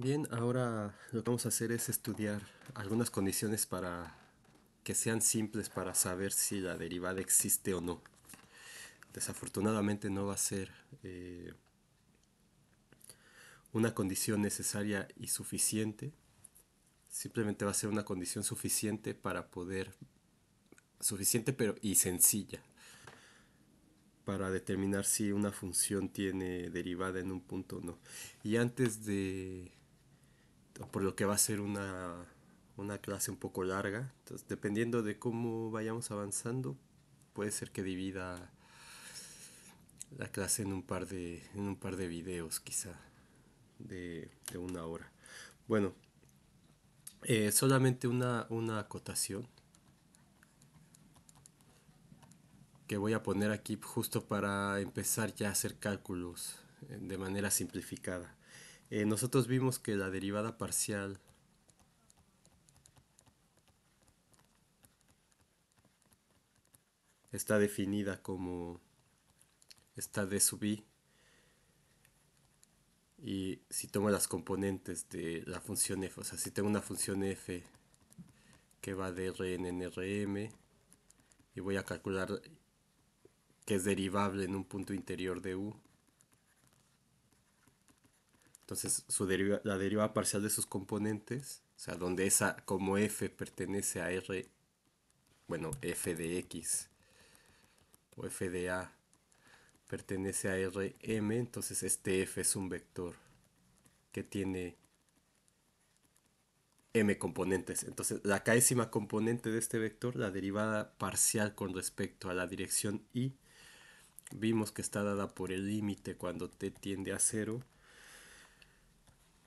Bien, ahora lo que vamos a hacer es estudiar algunas condiciones para que sean simples para saber si la derivada existe o no. Desafortunadamente no va a ser eh, una condición necesaria y suficiente, simplemente va a ser una condición suficiente para poder, suficiente pero y sencilla, para determinar si una función tiene derivada en un punto o no. Y antes de, por lo que va a ser una clase un poco larga. Entonces, dependiendo de cómo vayamos avanzando, puede ser que divida la clase en un par de videos, quizá, de una hora. Bueno, solamente una acotación que voy a poner aquí justo para empezar ya a hacer cálculos de manera simplificada. Nosotros vimos que la derivada parcial está definida como esta d sub i. Y si tomo las componentes de la función f, o sea, si tengo una función f que va de Rn en Rm y voy a calcular que es derivable en un punto interior de U, entonces la derivada parcial de sus componentes, o sea, donde esa como f pertenece a R, bueno, f de x o f de a pertenece a Rm, entonces este f es un vector que tiene m componentes. Entonces, la késima componente de este vector, la derivada parcial con respecto a la dirección y, vimos que está dada por el límite cuando t tiende a cero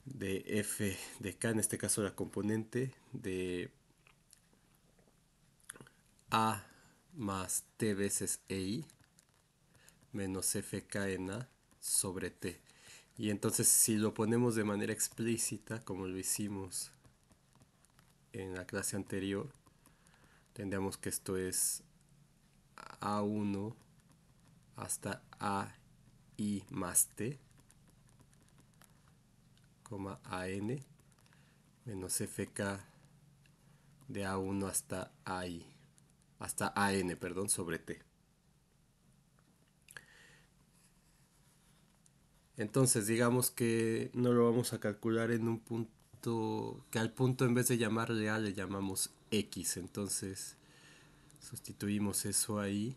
de f de k, en este caso la componente de a más t veces ei menos fk en a sobre t. Y entonces si lo ponemos de manera explícita, como lo hicimos en la clase anterior, tendríamos que esto es a1 hasta a i más t, an menos fk de a1 hasta ai, hasta an, perdón, sobre t. Entonces, digamos que no lo vamos a calcular en un punto, que al punto en vez de llamarle a le llamamos x. Entonces, sustituimos eso ahí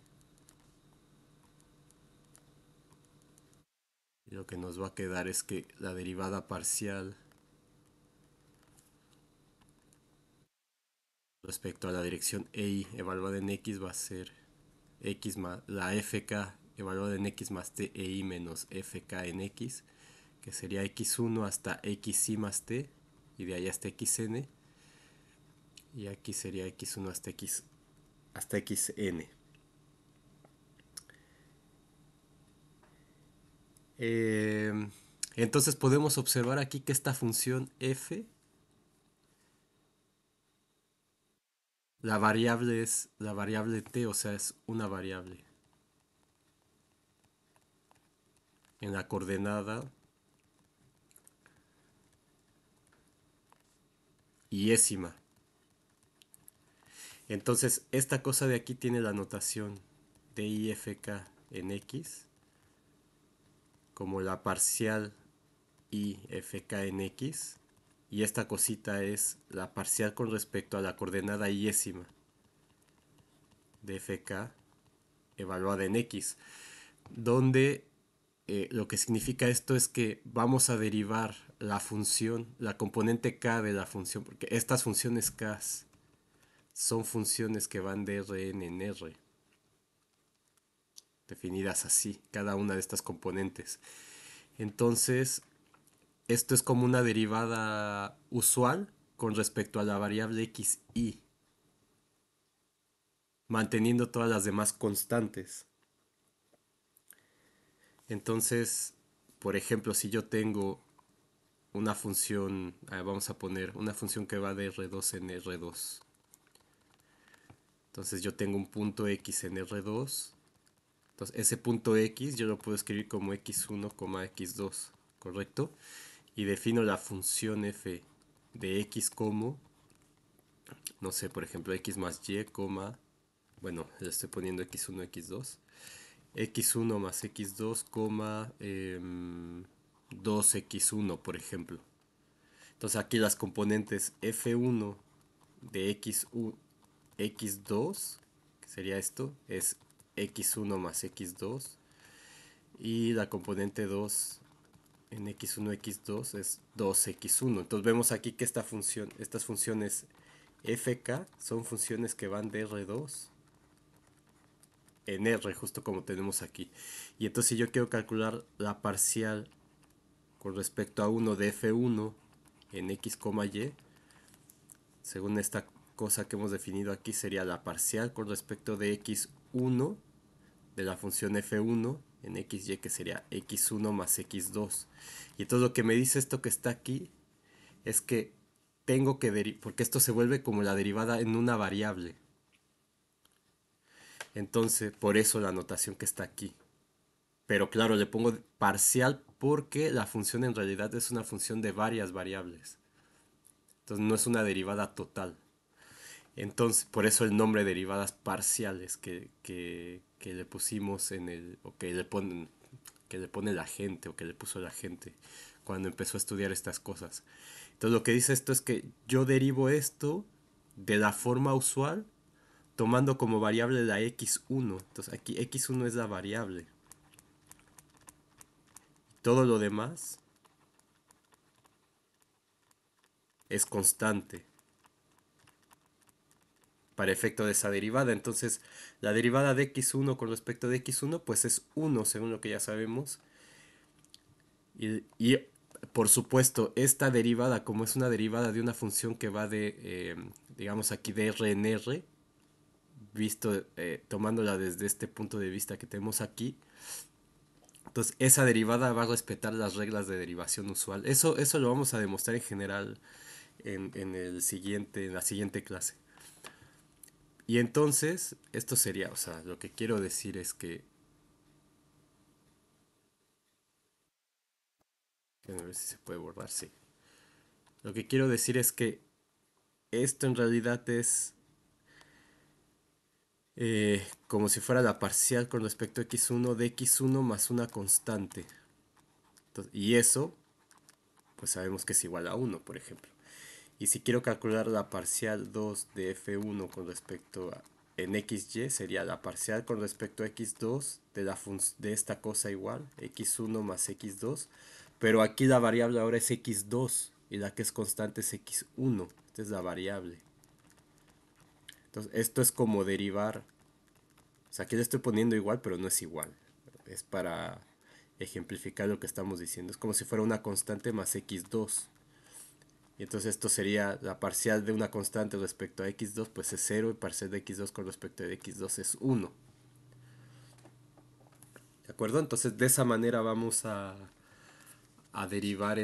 y lo que nos va a quedar es que la derivada parcial respecto a la dirección EI evaluada en X va a ser X más la FK evaluada en X más TEI menos FK en X, que sería X1 hasta XI más T, y de ahí hasta XN, y aquí sería X1 hasta X hasta XN. Eh, entonces podemos observar aquí que esta función f, la variable es la variable t, o sea, es una variable en la coordenada yésima. Entonces, esta cosa de aquí tiene la notación de IFK en X como la parcial IFK en X, y esta cosita es la parcial con respecto a la coordenada yésima de FK evaluada en X, donde lo que significa esto es que vamos a derivar la función, la componente k de la función, porque estas funciones k son funciones que van de Rn en R, definidas así, cada una de estas componentes. Entonces, esto es como una derivada usual con respecto a la variable xy, manteniendo todas las demás constantes. Entonces, por ejemplo, si yo tengo una función, vamos a poner una función que va de R2 en R2. Entonces yo tengo un punto X en R2. Entonces ese punto X yo lo puedo escribir como X1, X2, ¿correcto? y defino la función f de x como, no sé, por ejemplo, x más y, bueno, le estoy poniendo x1, x2, x1 más x2, 2x1, por ejemplo. Entonces aquí las componentes f1 de x2, que sería esto, es x1 más x2, y la componente 2 en x1, x2 es 2x1. Entonces vemos aquí que estas funciones fk son funciones que van de R2 en R, justo como tenemos aquí. Y entonces si yo quiero calcular la parcial con respecto a 1 de f1 en x, y, según esta cosa que hemos definido aquí, sería la parcial con respecto de x1 de la función f1 en xy, que sería x1 más x2. Y entonces lo que me dice esto que está aquí es que tengo que derivar, porque esto se vuelve como la derivada en una variable. Entonces, por eso la notación que está aquí. Pero claro, le pongo parcial porque la función en realidad es una función de varias variables. Entonces no es una derivada total. Entonces, por eso el nombre derivadas parciales que le pusimos en el, o que le pone la gente, o que le puso la gente cuando empezó a estudiar estas cosas. Entonces lo que dice esto es que yo derivo esto de la forma usual tomando como variable la x1. Entonces aquí x1 es la variable. Todo lo demás es constante para efecto de esa derivada. Entonces, la derivada de x1 con respecto de x1, pues es 1, según lo que ya sabemos. Y por supuesto, esta derivada, como es una derivada de una función que va digamos aquí, de r en r, visto, tomándola desde este punto de vista que tenemos aquí, entonces esa derivada va a respetar las reglas de derivación usual. Eso lo vamos a demostrar en general en la siguiente clase. Y entonces, esto sería, o sea, lo que quiero decir es que, a ver si se puede borrar, sí. Lo que quiero decir es que esto en realidad es como si fuera la parcial con respecto a x1 de x1 más una constante. Entonces, y eso, pues sabemos que es igual a 1, por ejemplo. Y si quiero calcular la parcial 2 de f1 con respecto a en xy, sería la parcial con respecto a x2 de esta cosa igual, x1 más x2. Pero aquí la variable ahora es x2 y la que es constante es x1. Esta es la variable. Entonces, esto es como derivar. O sea, aquí le estoy poniendo igual, pero no es igual. Es para ejemplificar lo que estamos diciendo. Es como si fuera una constante más x2. Y entonces esto sería la parcial de una constante respecto a x2, pues es 0, y parcial de x2 con respecto a x2 es 1. ¿De acuerdo? Entonces de esa manera vamos a derivar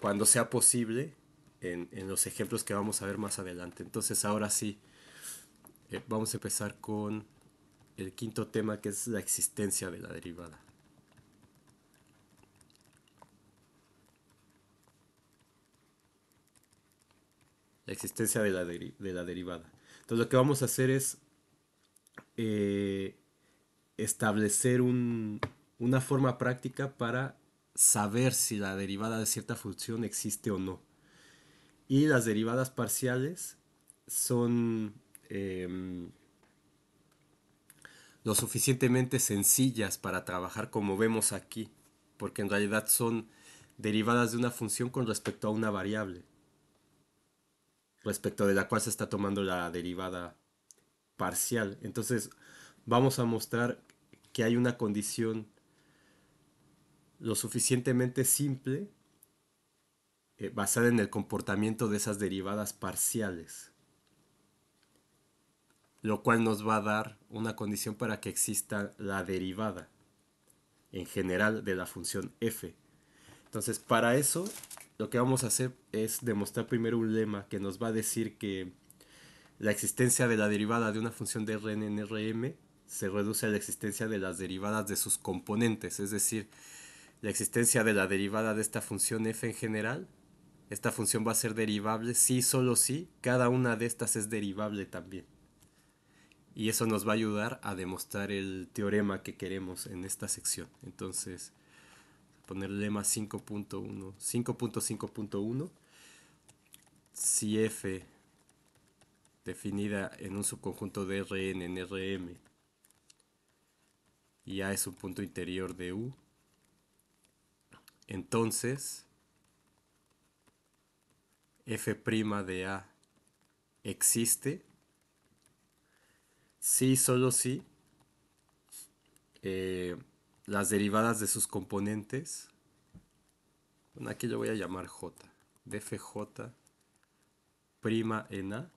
cuando sea posible en los ejemplos que vamos a ver más adelante. Entonces ahora sí, vamos a empezar con el quinto tema, que es la existencia de la derivada. La existencia de la derivada. Entonces lo que vamos a hacer es eh, establecer una forma práctica para saber si la derivada de cierta función existe o no. Y las derivadas parciales son lo suficientemente sencillas para trabajar como vemos aquí, porque en realidad son derivadas de una función con respecto a una variable, respecto de la cual se está tomando la derivada parcial. Entonces vamos a mostrar que hay una condición lo suficientemente simple basada en el comportamiento de esas derivadas parciales, lo cual nos va a dar una condición para que exista la derivada en general de la función f. Entonces, para eso, lo que vamos a hacer es demostrar primero un lema que nos va a decir que la existencia de la derivada de una función de Rn en Rm se reduce a la existencia de las derivadas de sus componentes, es decir, la existencia de la derivada de esta función f en general. Esta función va a ser derivable si, solo si, cada una de estas es derivable también. Y eso nos va a ayudar a demostrar el teorema que queremos en esta sección. Entonces, poner lema 5.1, 5.5.1, si f definida en un subconjunto de Rn en Rm y A es un punto interior de U, entonces f' de A existe si, solo si, eh, las derivadas de sus componentes, bueno, aquí lo voy a llamar J, de fj' en A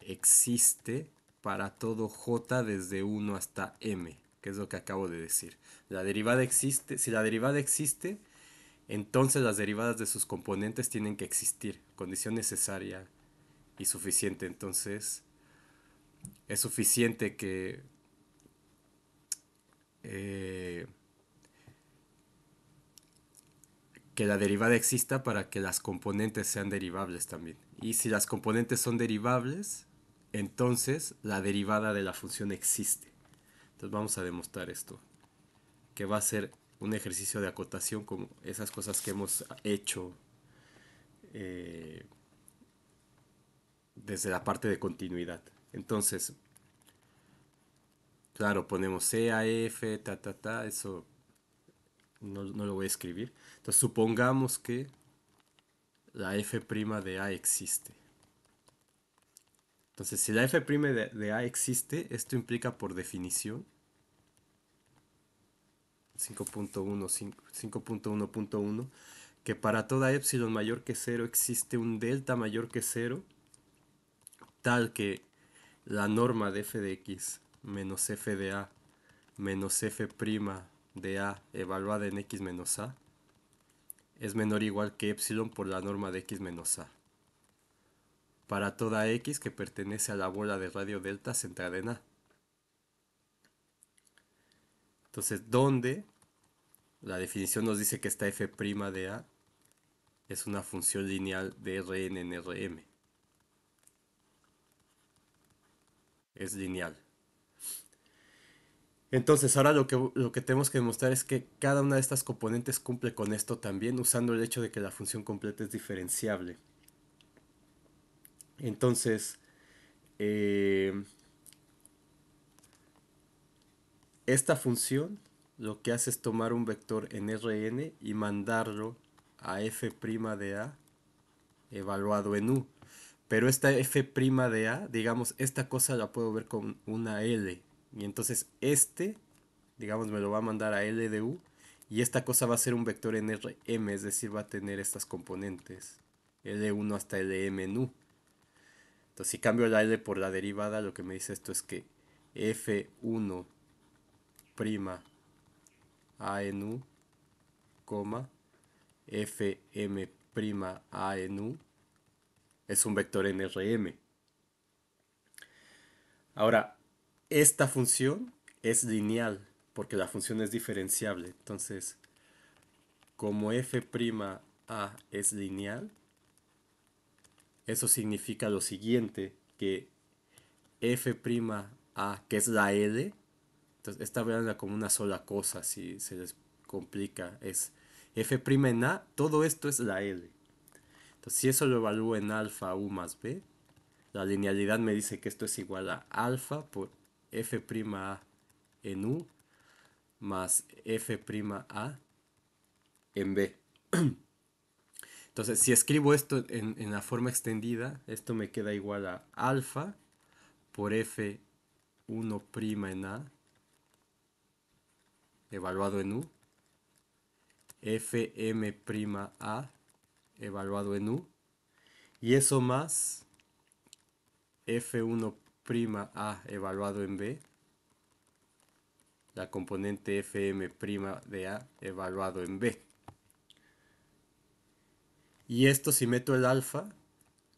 existe para todo j desde 1 hasta m, que es lo que acabo de decir. La derivada existe, si la derivada existe, entonces las derivadas de sus componentes tienen que existir, condición necesaria y suficiente. Entonces es suficiente eh, que la derivada exista para que las componentes sean derivables también. Y si las componentes son derivables, entonces la derivada de la función existe. Entonces vamos a demostrar esto, que va a ser un ejercicio de acotación como esas cosas que hemos hecho eh, desde la parte de continuidad. Entonces, claro, ponemos C, A, F, eso no lo voy a escribir. Entonces supongamos que la f' de A existe. Entonces, si la f' de A existe, esto implica por definición 5.1 que para toda epsilon mayor que 0 existe un delta mayor que 0 tal que la norma de f de x menos f de a menos f' de a evaluada en x menos a es menor o igual que epsilon por la norma de x menos a para toda x que pertenece a la bola de radio delta centrada en a. Entonces, donde la definición nos dice que esta f' de a es una función lineal de Rn en Rm. Es lineal. Entonces, ahora lo que tenemos que demostrar es que cada una de estas componentes cumple con esto también, usando el hecho de que la función completa es diferenciable. Entonces, eh, esta función lo que hace es tomar un vector en Rn y mandarlo a f' de a evaluado en u. Pero esta f' de a, digamos, esta cosa la puedo ver con una L. Y entonces digamos, me lo va a mandar a L de u. Y esta cosa va a ser un vector en Rm, es decir, va a tener estas componentes. L1 hasta Lm en u. Entonces, si cambio la L por la derivada, lo que me dice esto es que f1' a en u, fm' a en u es un vector en Rm. Ahora, esta función es lineal porque la función es diferenciable. Entonces, como f'A es lineal, eso significa lo siguiente, que f'A, que es la L, entonces esta veanla como una sola cosa, si se les complica, es f' en A, todo esto es la L. Entonces, si eso lo evalúo en alfa u más b, la linealidad me dice que esto es igual a alfa por f'A en u más f'A en b. Entonces, si escribo esto en la forma extendida, esto me queda igual a alfa por f1' en a evaluado en u, fm' evaluado en u, y eso más f1' evaluado en b, la componente fm' de a evaluado en b. Y esto, si meto el alfa,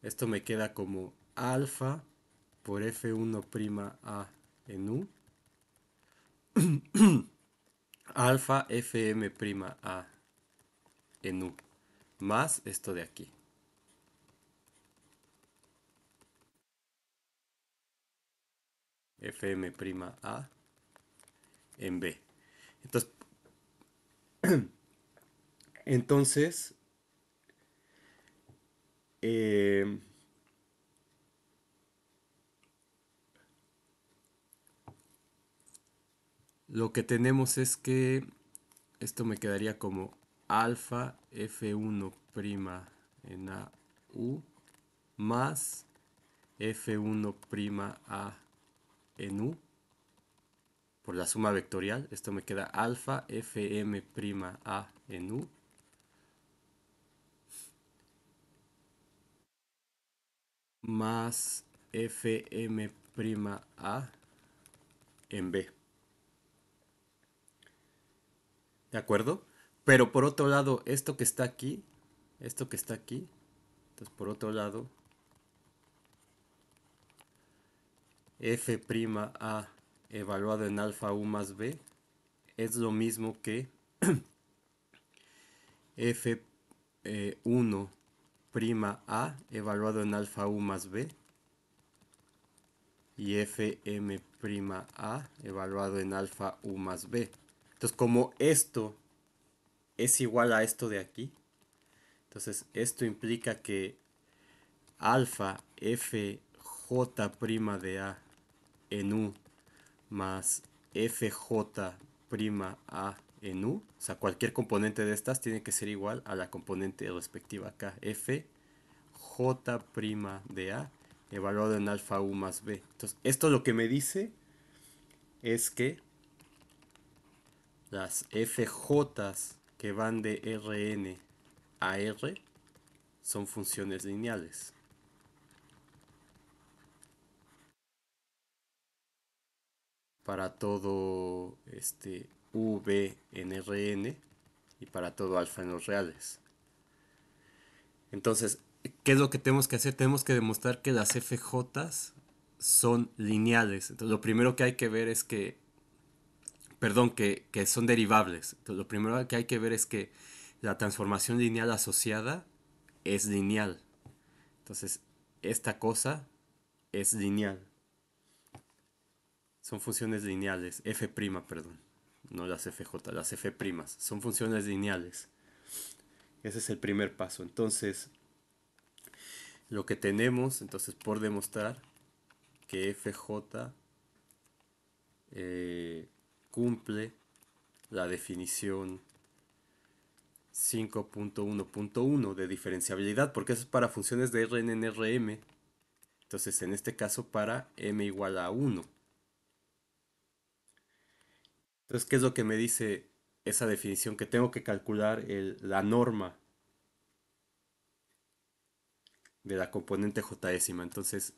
esto me queda como alfa por f1' a en u alfa fm prima a en u más esto de aquí. Fm prima a en b. Entonces, entonces eh, lo que tenemos es que esto me quedaría como alfa f1 prima en a u más f1 prima a en u por la suma vectorial. Esto me queda alfa fm prima a en u más fm prima a en b. ¿De acuerdo? Pero por otro lado, esto que está aquí, entonces por otro lado, f prima a evaluado en alfa u más b es lo mismo que f1 prima a evaluado en alfa u más b y fm prima a evaluado en alfa u más b. Entonces, como esto es igual a esto de aquí, entonces esto implica que alfa f j prima de a en u más fj prima a en u, o sea, cualquier componente de estas tiene que ser igual a la componente respectiva acá, f j prima de a evaluado en alfa u más b. Entonces, esto lo que me dice es que las FJ que van de Rn a R son funciones lineales para todo V en Rn y para todo alfa en los reales. Entonces, ¿qué es lo que tenemos que hacer? Tenemos que demostrar que las FJ son lineales. Entonces, lo primero que hay que ver es que, perdón, que son derivables. Entonces, lo primero que hay que ver es que la transformación lineal asociada es lineal. Entonces, esta cosa es lineal. Son funciones lineales. F', perdón. No las FJ, las F'. Son funciones lineales. Ese es el primer paso. Entonces, lo que tenemos, entonces, por demostrar que FJ cumple la definición 5.1.1 de diferenciabilidad, porque eso es para funciones de Rn en Rm. Entonces, en este caso, para m igual a 1. Entonces, ¿qué es lo que me dice esa definición? Que tengo que calcular la norma de la componente jésima. Entonces,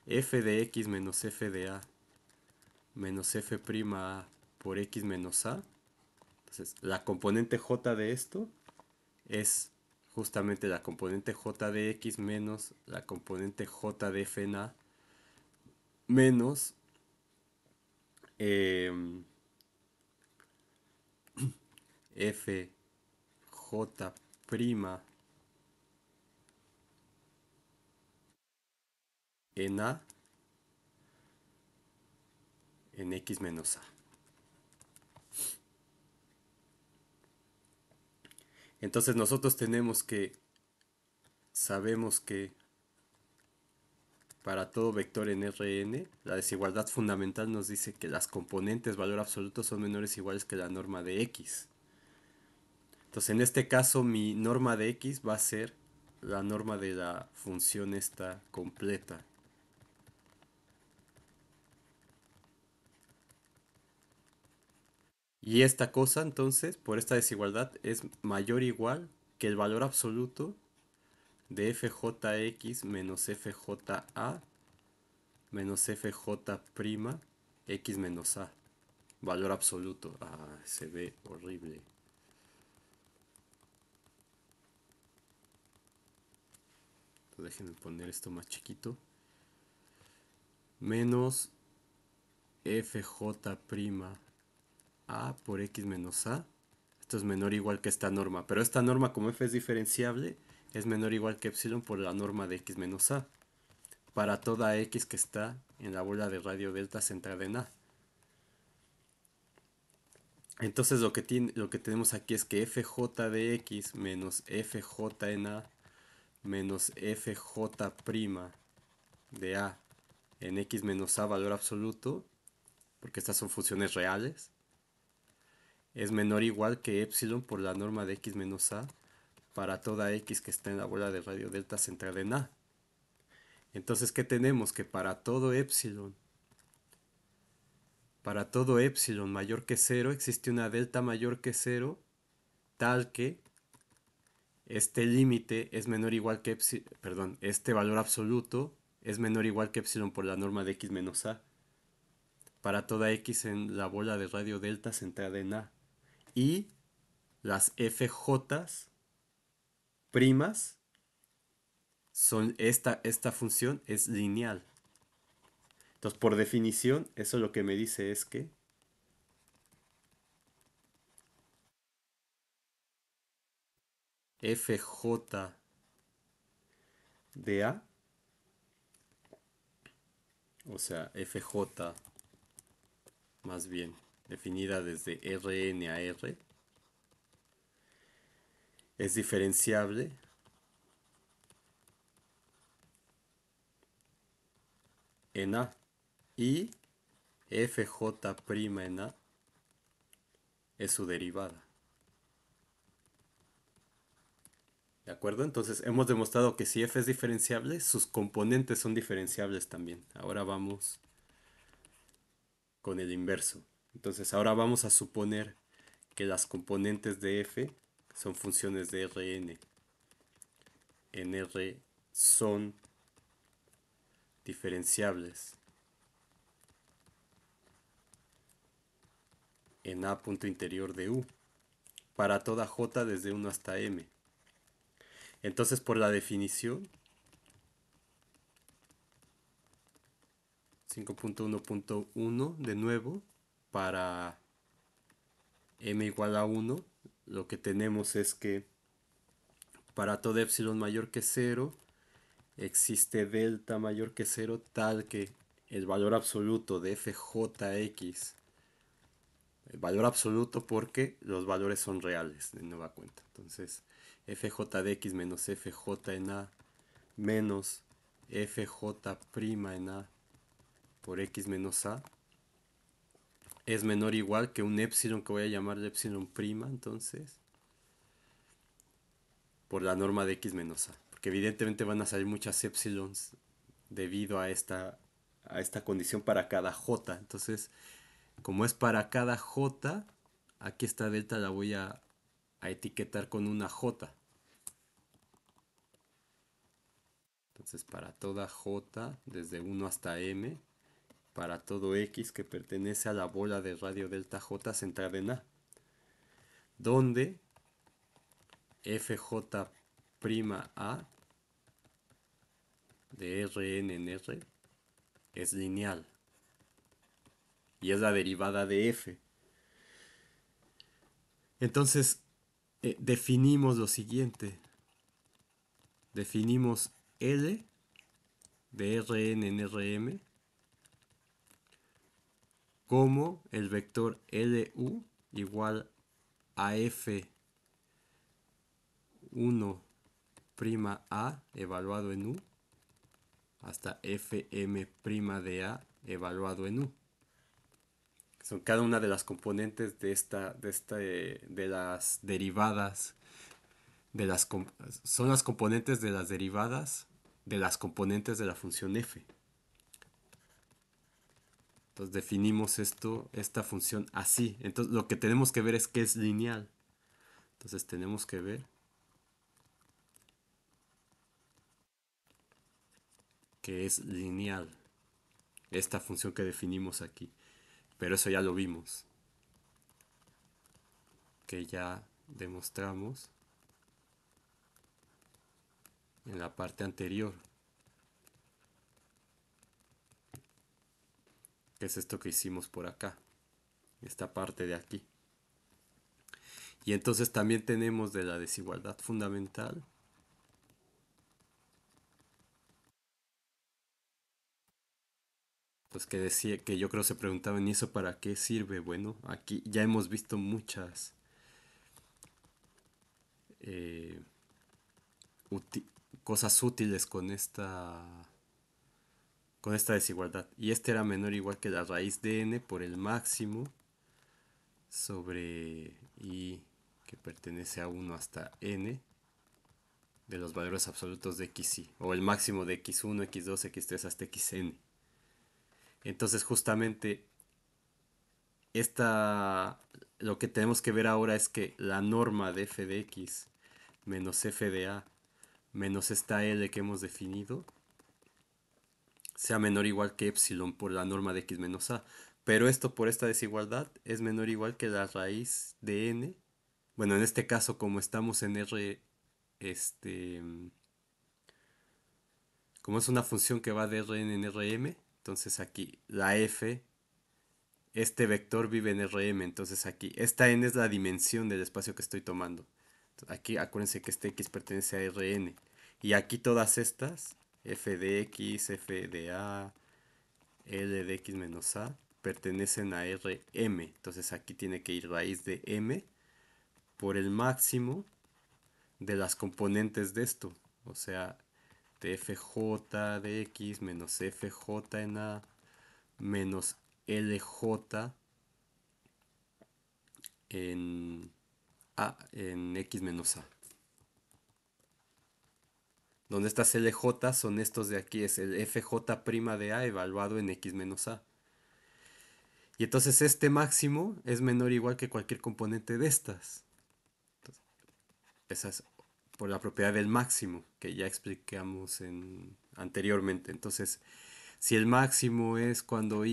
f de x menos f de a menos f' a por x menos a. Entonces, la componente j de esto es justamente la componente j de x menos la componente j de f en a menos eh, f j prima en a en x menos a. Entonces nosotros sabemos que para todo vector en Rn, la desigualdad fundamental nos dice que las componentes valor absoluto son menores o iguales que la norma de x. Entonces en este caso mi norma de x va a ser la norma de la función esta completa. Y esta cosa entonces, por esta desigualdad, es mayor o igual que el valor absoluto de fjx menos fja menos fj prima x menos a. Valor absoluto. Ah, se ve horrible. Déjenme poner esto más chiquito. Menos fj prima A por X menos A. Esto es menor o igual que esta norma. Pero esta norma, como F es diferenciable, es menor o igual que epsilon por la norma de X menos A. Para toda X que está en la bola de radio delta centrada en A. Entonces lo que tenemos aquí es que FJ de X menos FJ en A menos FJ' de A en X menos A valor absoluto, porque estas son funciones reales, es menor o igual que epsilon por la norma de X menos A para toda X que está en la bola de radio delta centrada en A. Entonces, ¿qué tenemos? Que para todo epsilon mayor que 0 existe una delta mayor que 0 tal que este límite es menor o igual que epsilon, perdón, este valor absoluto es menor o igual que epsilon por la norma de X menos A para toda X en la bola de radio delta centrada en A. Y las FJ primas son esta función es lineal. Entonces, por definición, eso lo que me dice es que FJ de A, o sea, FJ más bien definida desde Rn a R, es diferenciable en A y FJ' en A es su derivada. ¿De acuerdo? Entonces hemos demostrado que si f es diferenciable, sus componentes son diferenciables también. Ahora vamos con el inverso. Entonces ahora vamos a suponer que las componentes de f son funciones de Rn en R son diferenciables en A punto interior de U para toda J desde 1 hasta M. Entonces por la definición 5.1.1 de nuevo para M igual a 1 lo que tenemos es que para todo epsilon mayor que 0 existe delta mayor que 0 tal que el valor absoluto de fjx, el valor absoluto porque los valores son reales de nueva cuenta. Entonces fj de x menos fj en a menos fj' en a por x menos a es menor o igual que un epsilon que voy a llamarle epsilon prima, entonces, por la norma de x menos a. Porque evidentemente van a salir muchas epsilons debido a esta condición para cada j. Entonces, como es para cada j, aquí esta delta la voy a etiquetar con una j. Entonces, para toda j, desde 1 hasta m, para todo x que pertenece a la bola de radio delta j centrada en A, donde fj' a de Rn en R es lineal y es la derivada de f. Entonces, definimos lo siguiente. Definimos L de Rn en Rm como el vector Lu igual a f1' evaluado en U hasta fm' de A evaluado en U. Son cada una de las componentes de las derivadas, son las componentes de las derivadas de las componentes de la función f. Entonces definimos esta función así. Entonces lo que tenemos que ver es que es lineal. Entonces tenemos que ver que es lineal esta función que definimos aquí. Pero eso ya lo vimos, que ya demostramos en la parte anterior, que es esto que hicimos por acá, esta parte de aquí. Y entonces también tenemos de la desigualdad fundamental, pues que decía, que yo creo se preguntaban, ¿y eso para qué sirve? Bueno, aquí ya hemos visto muchas eh, úti- cosas útiles con esta desigualdad. Y este era menor o igual que la raíz de n por el máximo sobre i que pertenece a 1 hasta n de los valores absolutos de xy, o el máximo de x1, x2, x3 hasta xn. Entonces justamente esta, lo que tenemos que ver ahora es que la norma de f de x menos f de a menos esta L que hemos definido sea menor o igual que epsilon por la norma de x menos a. Pero esto por esta desigualdad es menor o igual que la raíz de n. Bueno, en este caso como estamos en R, este, como es una función que va de Rn en Rm, entonces aquí la f, este vector vive en Rm, entonces aquí esta n es la dimensión del espacio que estoy tomando. Aquí acuérdense que este x pertenece a Rn. Y aquí todas estas, f de x, f de a, L de x menos a, pertenecen a Rm. Entonces aquí tiene que ir raíz de m por el máximo de las componentes de esto. O sea, de fj de x menos fj en a menos lj en x menos a. Donde estas LJ son estos de aquí, es el FJ' de A evaluado en X menos A. Y entonces este máximo es menor o igual que cualquier componente de estas. Entonces, esa es por la propiedad del máximo que ya explicamos anteriormente. Entonces, si el máximo es cuando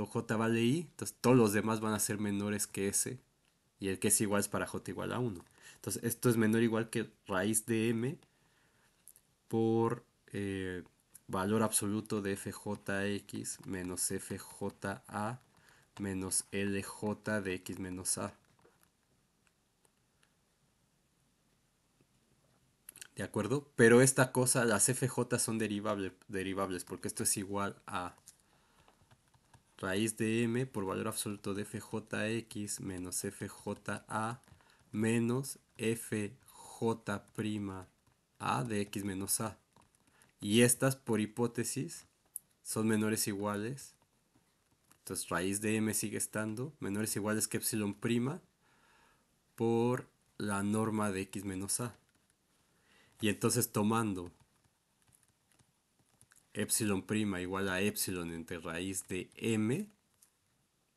J vale I, entonces todos los demás van a ser menores que ese. Y el que es igual es para J igual a 1. Entonces, esto es menor o igual que raíz de M por valor absoluto de fjx menos fja menos lj de x menos a. ¿De acuerdo? Pero esta cosa, las fj son derivables porque esto es igual a raíz de m por valor absoluto de fjx menos fja menos fj'a de x menos a. Y estas, por hipótesis, son menores o iguales. Entonces raíz de m sigue estando menores o iguales que epsilon prima por la norma de x menos a. Y entonces tomando epsilon prima igual a epsilon entre raíz de m,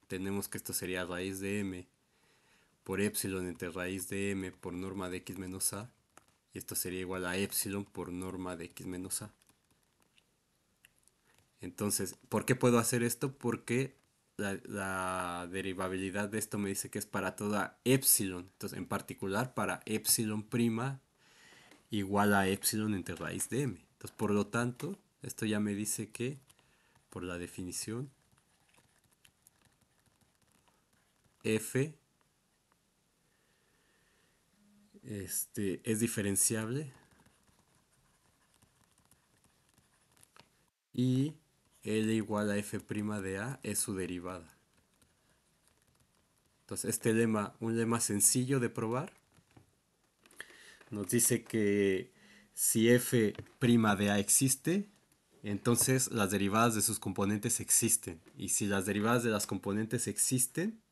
tenemos que esto sería raíz de m por epsilon entre raíz de m por norma de x menos a. Y esto sería igual a epsilon por norma de x menos a. Entonces, ¿por qué puedo hacer esto? Porque la derivabilidad de esto me dice que es para toda epsilon. Entonces, en particular para epsilon prima igual a epsilon entre raíz de m. Entonces, por lo tanto, esto ya me dice que, por la definición, f es diferenciable y L igual a f' de a es su derivada. Entonces, este lema, un lema sencillo de probar, nos dice que si f' de a existe, entonces las derivadas de sus componentes existen. Y si las derivadas de las componentes existen,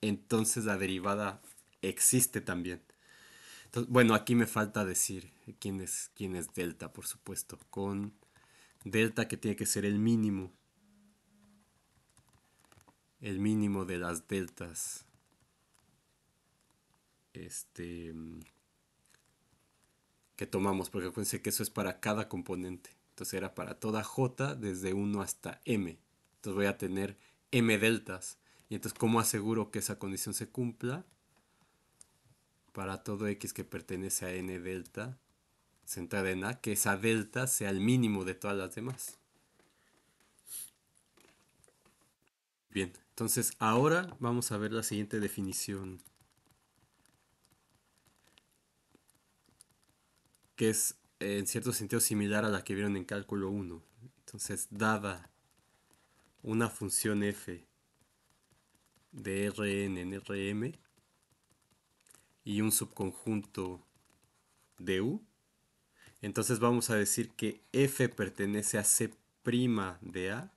entonces la derivada existe también. Entonces, bueno, aquí me falta decir quién es delta, por supuesto. Con delta que tiene que ser el mínimo de las deltas. Este, que tomamos, porque acuérdense que eso es para cada componente. Entonces era para toda j desde 1 hasta m. Entonces voy a tener m deltas. Y entonces, ¿cómo aseguro que esa condición se cumpla? Para todo x que pertenece a n delta centrada en a, que esa delta sea el mínimo de todas las demás. Bien, Entonces, ahora vamos a ver la siguiente definición, que es en cierto sentido similar a la que vieron en cálculo uno. Entonces, dada una función f de Rn en Rm y un subconjunto de U, entonces vamos a decir que f pertenece a C' de A,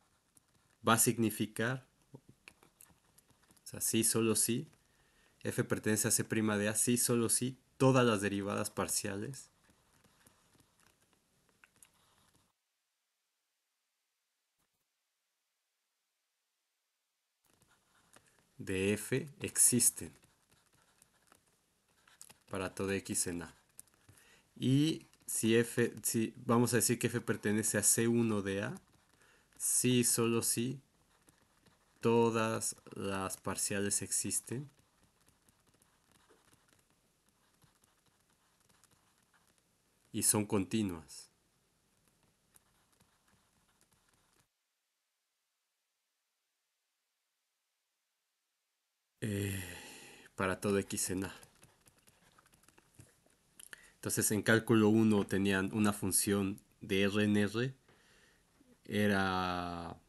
va a significar, o sea, sí, solo sí, f pertenece a C' de A, sí, solo sí, todas las derivadas parciales de f existen para todo x en A. Y si vamos a decir que f pertenece a C1 de A, sí, solo sí, todas las parciales existen y son continuas para todo x en A. Entonces en cálculo uno tenían una función de R en R, era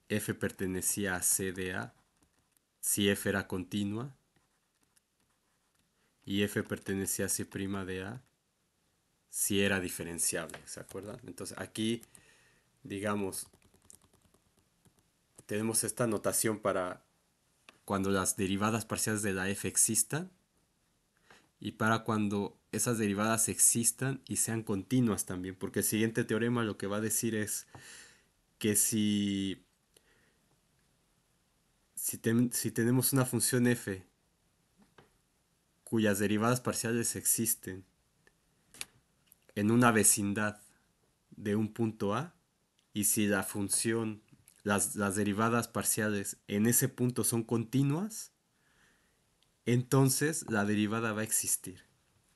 f pertenecía a C de A, si f era continua, y f pertenecía a C' de A, si era diferenciable, ¿se acuerdan? Entonces aquí, digamos, tenemos esta notación para cuando las derivadas parciales de la f existan y para cuando esas derivadas existan y sean continuas también, porque el siguiente teorema lo que va a decir es que si tenemos una función f cuyas derivadas parciales existen en una vecindad de un punto A, y si la función, las derivadas parciales en ese punto son continuas, entonces la derivada va a existir.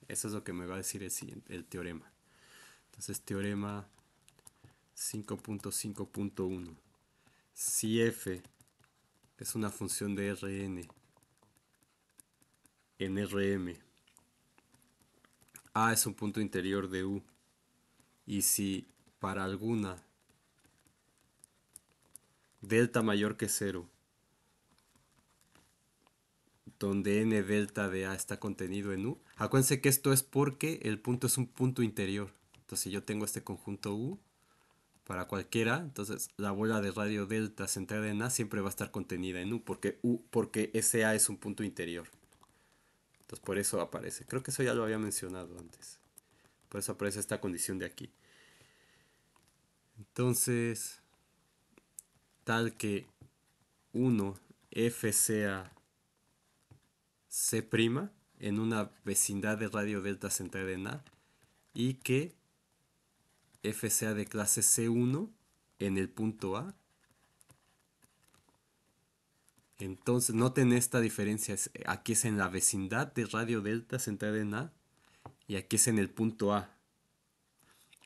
Eso es lo que me va a decir el teorema. Entonces, teorema 5.5.1. Si f es una función de Rn en Rm, A es un punto interior de U, y si para alguna delta mayor que cero, donde n delta de A está contenido en U, acuérdense que esto es porque el punto es un punto interior. Entonces, si yo tengo este conjunto U, para cualquiera, entonces la bola de radio delta centrada en A siempre va a estar contenida en porque ese A es un punto interior. Entonces por eso aparece. Creo que eso ya lo había mencionado antes. Por eso aparece esta condición de aquí. Entonces, tal que 1 F sea C' en una vecindad de radio delta centrada en A y que F sea de clase C1 en el punto A. Entonces, noten esta diferencia. Aquí es en la vecindad de radio delta centrada en A y aquí es en el punto A.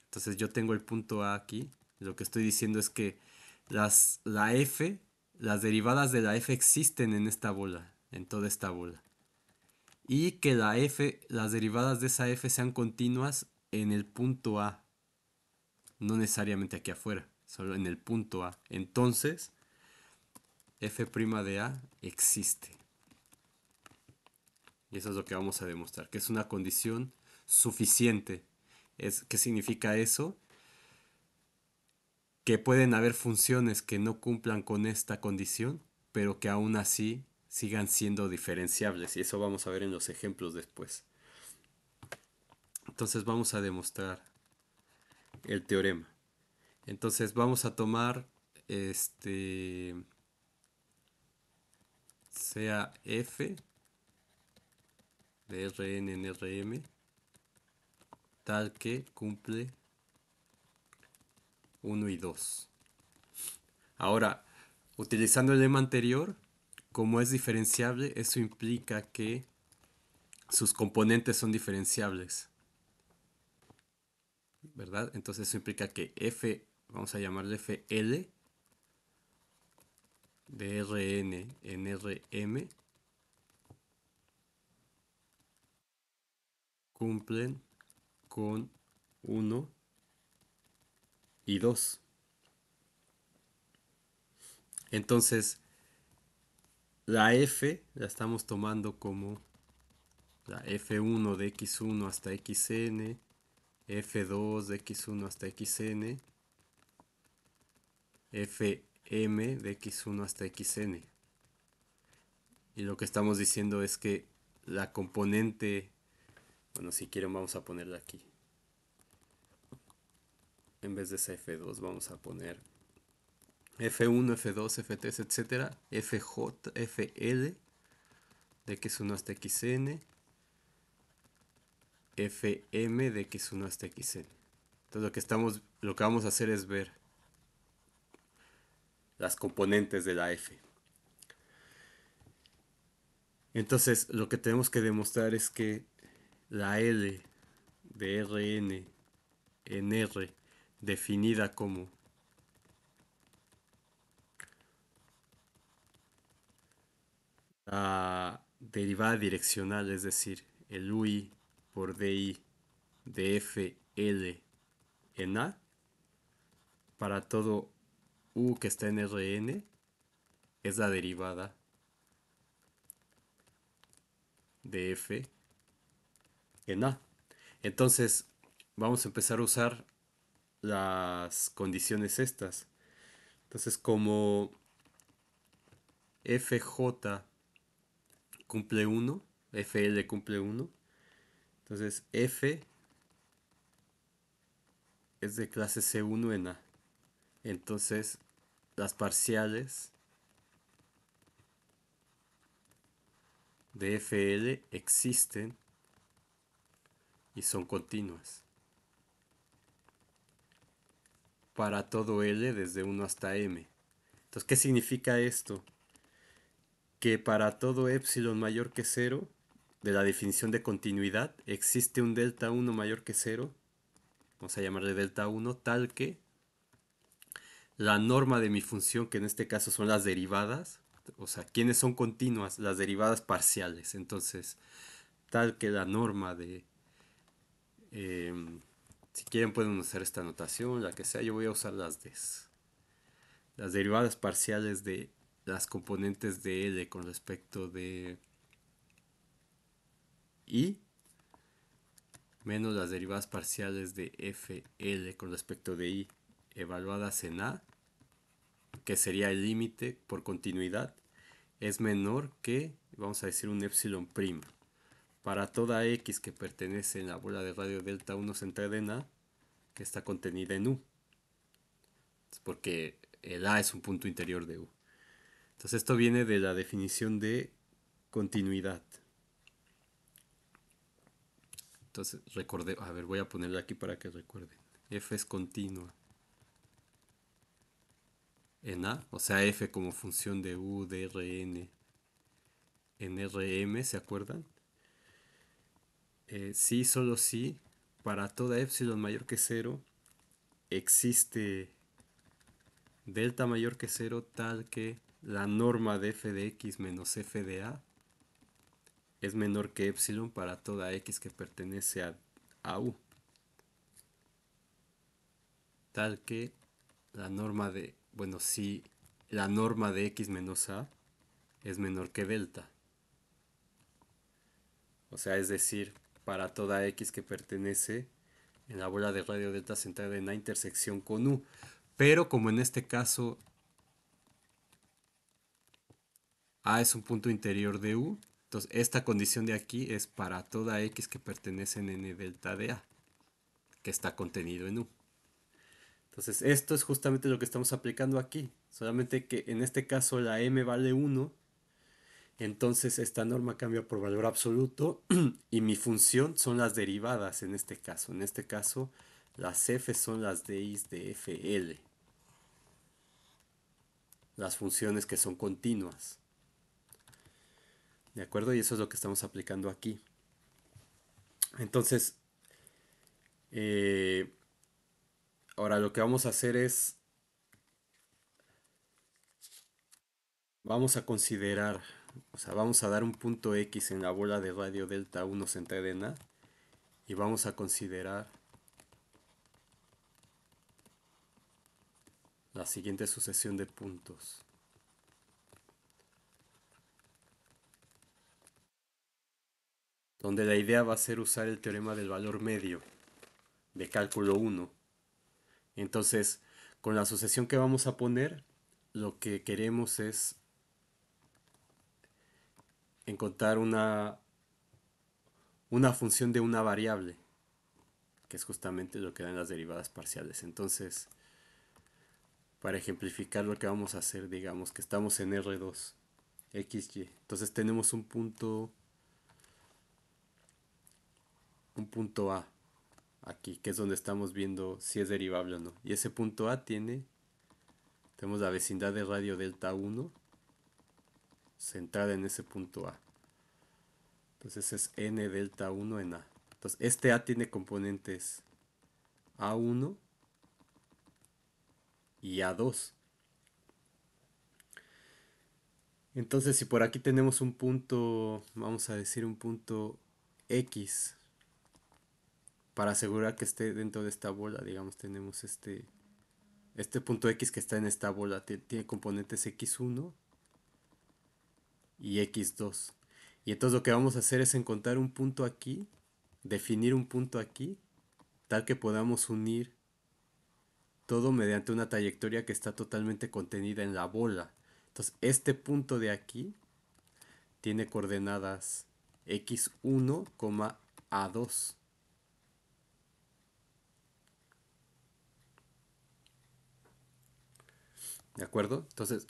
Entonces yo tengo el punto A aquí. Lo que estoy diciendo es que la F, las derivadas de la F existen en esta bola, en toda esta bola. Y que la F, las derivadas de esa F sean continuas en el punto A. No necesariamente aquí afuera, solo en el punto A. Entonces, F' de A existe. Y eso es lo que vamos a demostrar, que es una condición suficiente. ¿Qué significa eso? Que pueden haber funciones que no cumplan con esta condición, pero que aún así sigan siendo diferenciables. Y eso vamos a ver en los ejemplos después. Entonces vamos a demostrar el teorema. Entonces vamos a tomar sea f de Rn en Rm tal que cumple 1 y 2. Ahora, utilizando el lema anterior, como es diferenciable, eso implica que sus componentes son diferenciables, ¿verdad? Entonces eso implica que f, vamos a llamarle fl, de Rn en Rm cumplen con uno y 2. Entonces, la f la estamos tomando como la f1 de x1 hasta xn, f2 de x1 hasta xn, fm de x1 hasta xn. Y lo que estamos diciendo es que la componente, bueno, si quieren vamos a ponerla aquí. En vez de esa f2 vamos a poner f1, f2, f3, etcétera, fj, fl de x1 hasta xn, fm de x1 hasta xn. Entonces lo que vamos a hacer es ver las componentes de la f. Entonces lo que tenemos que demostrar es que la L de Rn en R, definida como la derivada direccional, es decir, el ui por di de fl en A, para todo u que está en Rn, es la derivada de f en A. Entonces vamos a empezar a usar las condiciones estas. Entonces como fj cumple 1, fl cumple 1, entonces f es de clase C1 en A. Entonces las parciales de fl existen y son continuas para todo L desde 1 hasta M. Entonces, ¿qué significa esto? Que para todo epsilon mayor que 0 de la definición de continuidad existe un delta 1 mayor que 0, vamos a llamarle delta 1, tal que la norma de mi función, que en este caso son las derivadas, o sea, ¿quiénes son continuas? Las derivadas parciales. Entonces, tal que la norma de... si quieren pueden usar esta notación, la que sea, yo voy a usar las derivadas parciales de las componentes de L con respecto de I menos las derivadas parciales de FL con respecto de I evaluadas en A, que sería el límite por continuidad, es menor que, vamos a decir, un epsilon prima. Para toda X que pertenece en la bola de radio delta 1 centrada en A, que está contenida en U. Porque el A es un punto interior de U. Entonces esto viene de la definición de continuidad. Entonces recordé, a ver, voy a ponerla aquí para que recuerden. F es continua en A, o sea, F como función de U de Rn en Rm, ¿se acuerdan? Sí, solo sí, para toda epsilon mayor que 0 existe delta mayor que 0 tal que la norma de f de x menos f de a es menor que epsilon para toda x que pertenece a u. Tal que la norma de, bueno, si la norma de x menos a es menor que delta. O sea, es decir, para toda x que pertenece en la bola de radio delta centrada en la intersección con u. Pero como en este caso a es un punto interior de u, entonces esta condición de aquí es para toda x que pertenece en n delta de a, que está contenido en u. Entonces esto es justamente lo que estamos aplicando aquí, solamente que en este caso la m vale 1, entonces esta norma cambia por valor absoluto y mi función son las derivadas en este caso. En este caso las f son las di's de fl, las funciones que son continuas. ¿De acuerdo? Y eso es lo que estamos aplicando aquí. Entonces, eh, ahora lo que vamos a hacer es vamos a considerar, o sea, vamos a dar un punto X en la bola de radio delta 1 centrada en A y vamos a considerar la siguiente sucesión de puntos, donde la idea va a ser usar el teorema del valor medio de cálculo 1. Entonces, con la sucesión que vamos a poner, lo que queremos es encontrar una función de una variable, que es justamente lo que dan las derivadas parciales. Entonces, para ejemplificar lo que vamos a hacer, digamos que estamos en R2, XY. Entonces tenemos un punto A aquí, que es donde estamos viendo si es derivable o no. Y ese punto A tenemos la vecindad de radio delta 1 centrada en ese punto A. Entonces es n delta 1 en A. Entonces este A tiene componentes A1 y A2. Entonces si por aquí tenemos un punto, vamos a decir un punto X, para asegurar que esté dentro de esta bola, digamos, tenemos este punto X que está en esta bola, tiene componentes X1 y X2. Y entonces lo que vamos a hacer es encontrar un punto aquí, definir un punto aquí, tal que podamos unir todo mediante una trayectoria que está totalmente contenida en la bola. Entonces este punto de aquí tiene coordenadas X1, A2. ¿De acuerdo? Entonces,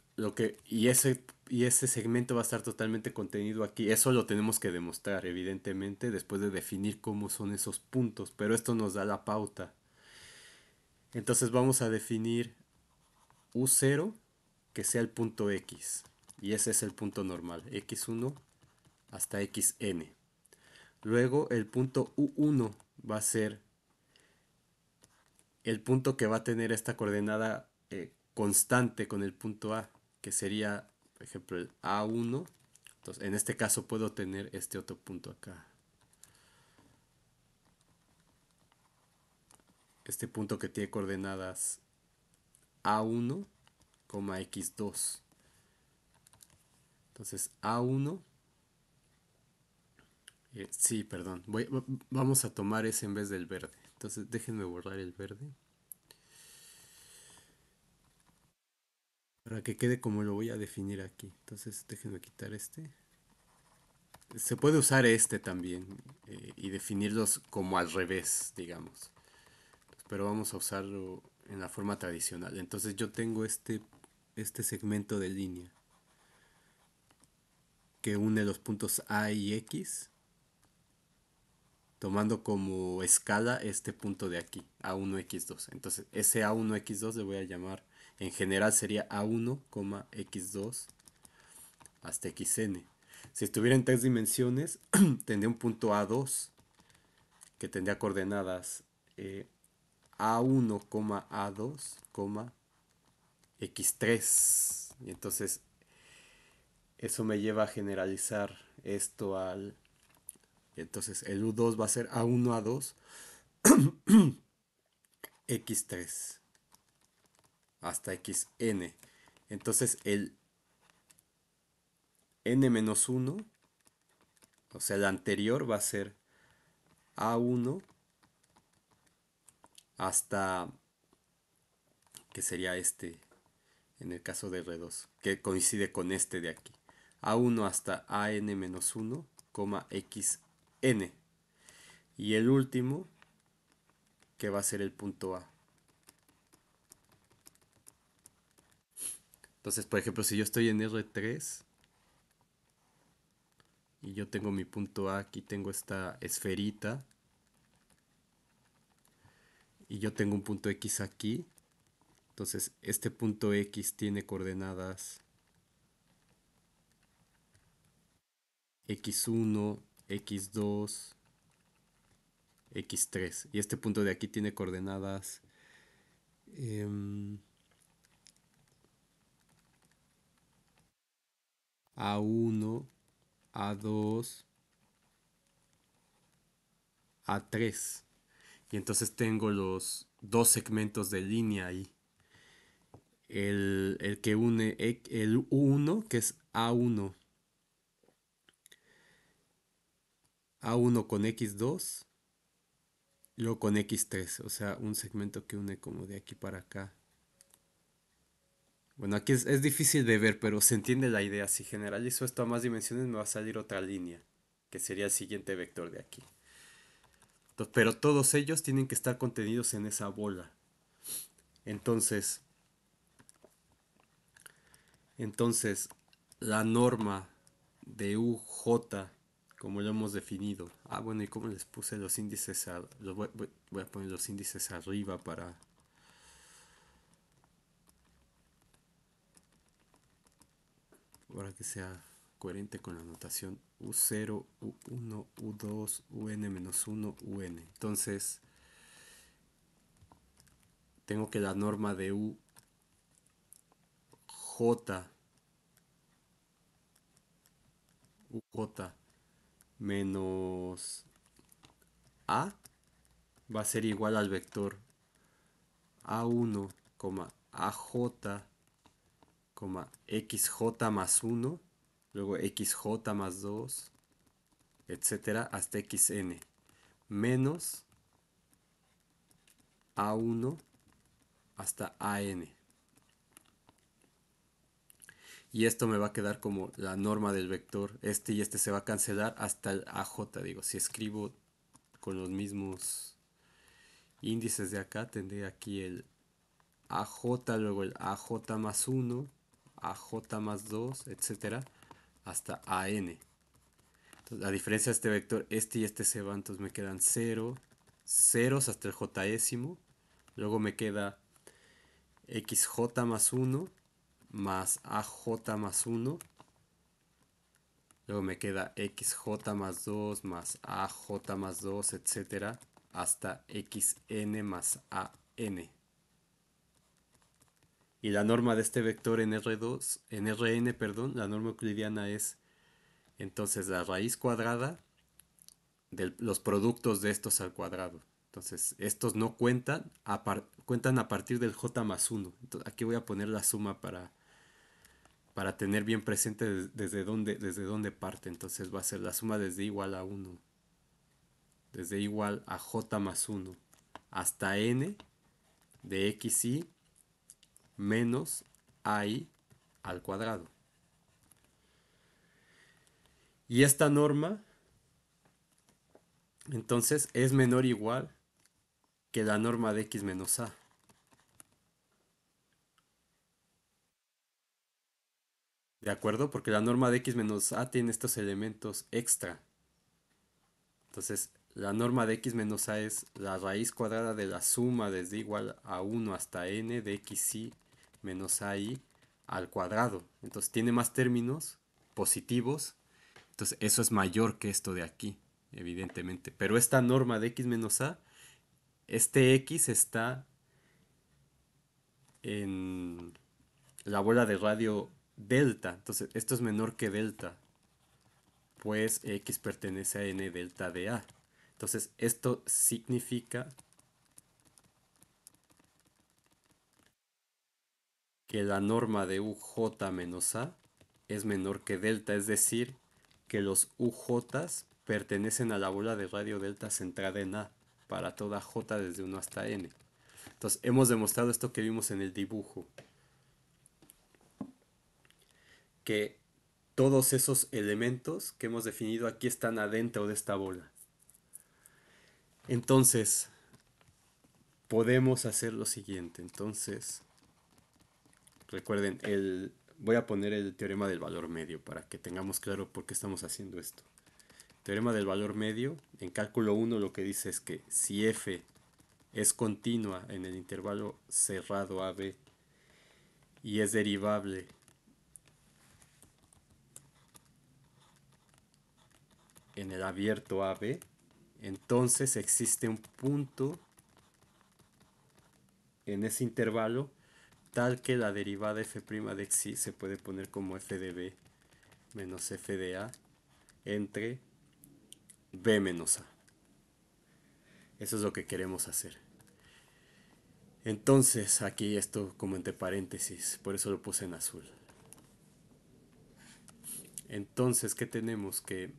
y ese segmento va a estar totalmente contenido aquí. Eso lo tenemos que demostrar, evidentemente, después de definir cómo son esos puntos, pero esto nos da la pauta. Entonces vamos a definir U0 que sea el punto X. Y ese es el punto normal, X1 hasta Xn. Luego el punto U1 va a ser el punto que va a tener esta coordenada constante con el punto A, que sería, por ejemplo, el A1. Entonces, en este caso puedo tener este otro punto acá. Este punto que tiene coordenadas A1, X2. Entonces, A1. Sí, perdón. Vamos a tomar ese en vez del verde. Entonces, déjenme borrar el verde. Para que quede como lo voy a definir aquí. Entonces, déjenme quitar este. Se puede usar este también y definirlos como al revés, digamos. Pero vamos a usarlo en la forma tradicional. Entonces yo tengo este segmento de línea que une los puntos A y X, tomando como escala este punto de aquí, A1, X2. Entonces ese A1, X2 le voy a llamar, en general sería A1, X2 hasta Xn. Si estuviera en tres dimensiones, tendría un punto A2 que tendría coordenadas A1, A2, X3. Y entonces eso me lleva a generalizar esto al... Entonces el U2 va a ser A1, A2, X3 hasta Xn. Entonces el n-1, o sea, el anterior va a ser A1 hasta, que sería este, en el caso de R2, que coincide con este de aquí. A1 hasta AN-1, Xn. Y el último, que va a ser el punto A. Entonces, por ejemplo, si yo estoy en R3 y yo tengo mi punto A, aquí tengo esta esferita y yo tengo un punto X aquí, entonces este punto X tiene coordenadas X1, X2, X3 y este punto de aquí tiene coordenadas A1, A2, A3. Y entonces tengo los dos segmentos de línea ahí. El que une el U1, que es A1, A1 con X2, luego con X3, o sea, un segmento que une como de aquí para acá. Bueno, aquí es difícil de ver, pero se entiende la idea. Si generalizo esto a más dimensiones, me va a salir otra línea, que sería el siguiente vector de aquí. Pero todos ellos tienen que estar contenidos en esa bola. Entonces, entonces la norma de UJ, como lo hemos definido. Ah, bueno, y cómo les puse los índices. Voy a poner los índices arriba para que sea coherente con la notación U0, U1, U2, UN-1, UN. Entonces, tengo que la norma de UJ UJ menos A va a ser igual al vector A1, AJ, XJ más 1, luego XJ más 2, etcétera, hasta XN, menos A1 hasta AN. Y esto me va a quedar como la norma del vector. Este y este se va a cancelar hasta el AJ. Digo, si escribo con los mismos índices de acá, tendré aquí el AJ, luego el AJ más 1, AJ más 2, etcétera, hasta AN. Entonces, la diferencia de este vector, este y este se van, entonces me quedan 0, ceros hasta el jésimo. Luego me queda XJ más 1 más AJ más 1. Luego me queda XJ más 2 más AJ más 2, etcétera, hasta XN más AN. Y la norma de este vector en R2, en Rn, perdón, la norma euclidiana es entonces la raíz cuadrada de los productos de estos al cuadrado. Entonces, estos no cuentan, cuentan a partir del j más 1. Entonces, aquí voy a poner la suma para tener bien presente desde dónde parte. Entonces va a ser la suma desde igual a 1, desde igual a j más 1 hasta n de xy menos ai al cuadrado. Y esta norma, entonces, es menor o igual que la norma de x menos a. ¿De acuerdo? Porque la norma de x menos a tiene estos elementos extra. Entonces, la norma de x menos a es la raíz cuadrada de la suma desde igual a 1 hasta n de xy menos ai al cuadrado. Entonces, tiene más términos positivos. Entonces, eso es mayor que esto de aquí, evidentemente. Pero esta norma de x menos a, este x está en la bola de radio delta. Entonces, esto es menor que delta, pues x pertenece a n delta de a. Entonces, esto significa que la norma de uj menos a es menor que delta, es decir, que los UJ pertenecen a la bola de radio delta centrada en A para toda J desde 1 hasta N. Entonces hemos demostrado esto que vimos en el dibujo, que todos esos elementos que hemos definido aquí están adentro de esta bola. Entonces podemos hacer lo siguiente. Entonces recuerden, voy a poner el teorema del valor medio para que tengamos claro por qué estamos haciendo esto. Teorema del valor medio, en cálculo 1 lo que dice es que si f es continua en el intervalo cerrado AB y es derivable en el abierto AB, entonces existe un punto en ese intervalo tal que la derivada f' de xy se puede poner como f de b menos f de a entre b menos a. Eso es lo que queremos hacer. Entonces, aquí esto como entre paréntesis, por eso lo puse en azul. Entonces, ¿qué tenemos? Que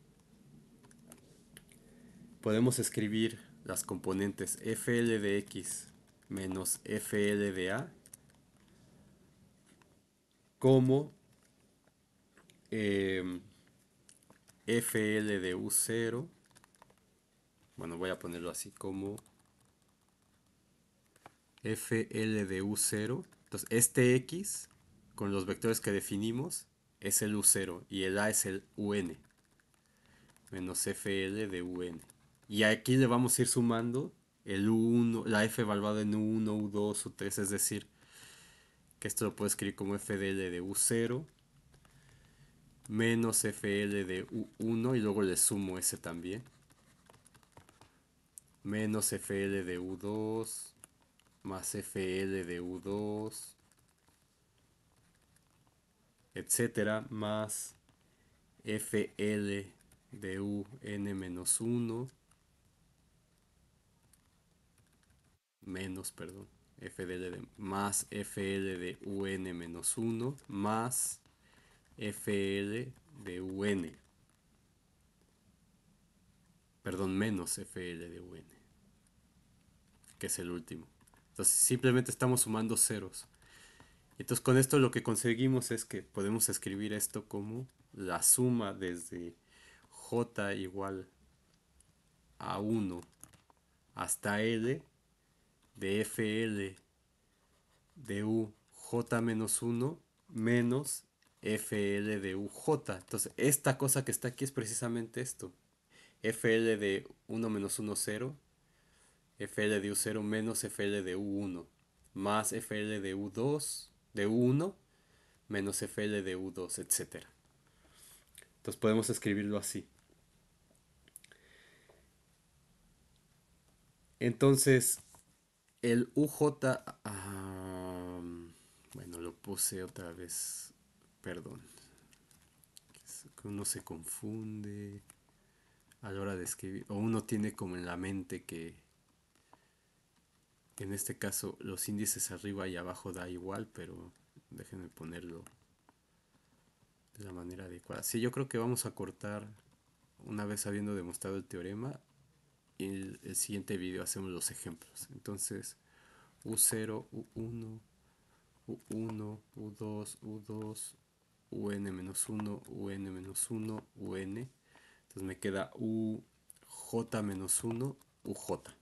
podemos escribir las componentes fl de x menos fl de a como eh, fl de u0. Bueno, voy a ponerlo así como fl de u0. Entonces, este x con los vectores que definimos es el u0 y el a es el un menos fl de un. Y aquí le vamos a ir sumando el u1, la f evaluada en u1, u2, u3, es decir, que esto lo puedo escribir como fdl de u0 menos fl de u1 y luego le sumo ese también, menos fl de u2 más fl de u2, etcétera, más fl de un menos 1 menos, perdón, fdl de, más fl de un menos 1 más fl de un, perdón, menos fl de un, que es el último. Entonces simplemente estamos sumando ceros. Entonces con esto lo que conseguimos es que podemos escribir esto como la suma desde j igual a 1 hasta l de fl de u j menos 1 menos fl de uj. Entonces esta cosa que está aquí es precisamente esto. Fl de 1 menos 1, 0. Fl de u0 menos Fl de u1 más Fl de u2 de u1 menos Fl de u2, etcétera. Entonces podemos escribirlo así. Entonces, el UJ, bueno, lo puse otra vez, perdón, que uno se confunde a la hora de escribir, o uno tiene como en la mente que en este caso los índices arriba y abajo da igual, pero déjenme ponerlo de la manera adecuada. Sí, yo creo que vamos a cortar una vez habiendo demostrado el teorema y el siguiente video hacemos los ejemplos. Entonces, U0, U1, U1, U2, U2, UN-1, UN-1, UN. Entonces me queda UJ-1, UJ.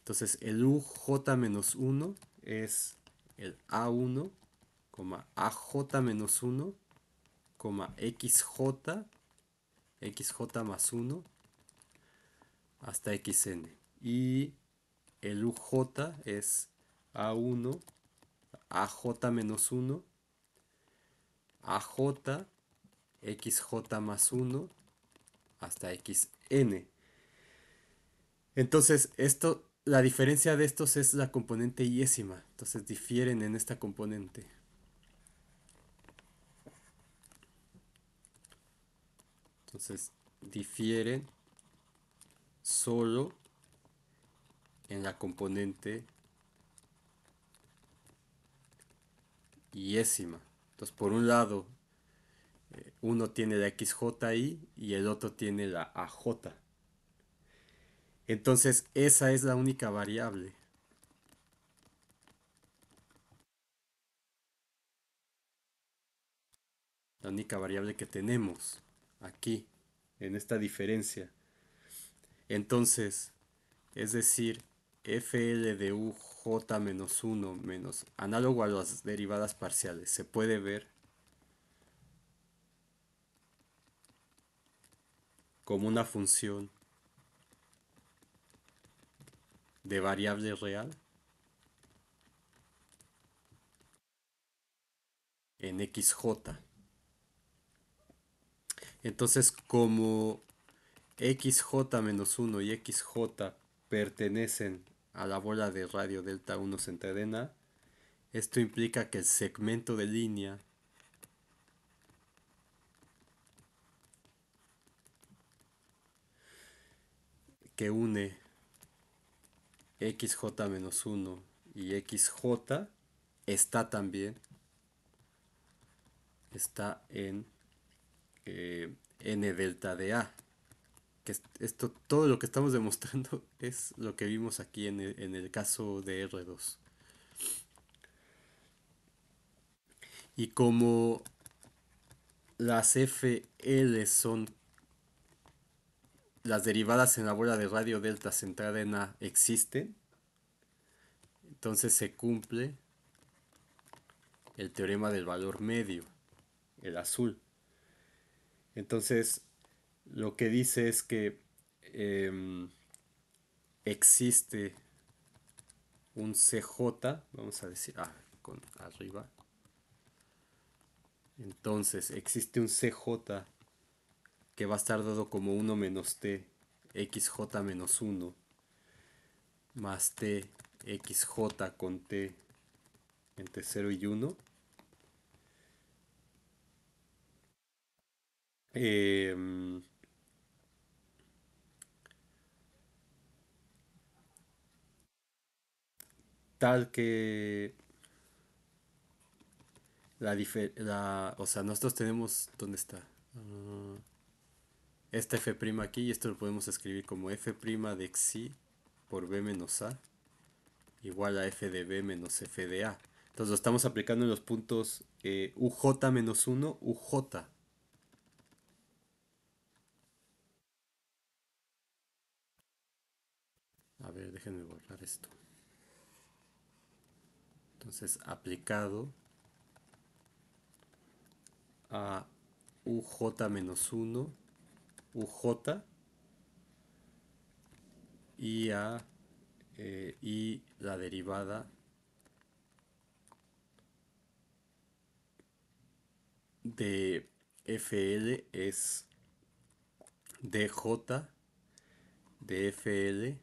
Entonces el UJ-1 es el A1, AJ-1, XJ, XJ más 1 hasta XN. Y el UJ es A1, AJ menos 1, AJ, XJ más 1 hasta XN. Entonces, la diferencia de estos es la componente yésima. Entonces, difieren en esta componente. Entonces, difieren solo en la componente yésima. Entonces, por un lado, uno tiene la XJI y el otro tiene la AJ. Entonces, esa es la única variable. La única variable que tenemos aquí, en esta diferencia. Entonces, es decir, fl de uj menos 1 menos, análogo a las derivadas parciales, se puede ver como una función de variable real en xj. Entonces, como xj menos 1 y xj pertenecen a la bola de radio delta 1 centradena, esto implica que el segmento de línea que une xj-1 y xj está también está en n delta de a. Que esto, todo lo que estamos demostrando es lo que vimos aquí en el caso de R2. Y como las FL son las derivadas en la bola de radio delta centrada en A existen, entonces se cumple el teorema del valor medio, el azul. Entonces, lo que dice es que existe un CJ, vamos a decir, con arriba. Entonces, existe un CJ que va a estar dado como 1 menos t, xj menos 1, más t, xj con t entre 0 y 1. Eh, Tal que o sea, nosotros tenemos, ¿dónde está? Esta f' aquí, y esto lo podemos escribir como f' de xi por b menos a igual a f de b menos f de a. Entonces lo estamos aplicando en los puntos uj menos 1, uj. A ver, déjenme borrar esto. Entonces, aplicado a uj menos 1, uj, y a y la derivada de fl es dj de fl,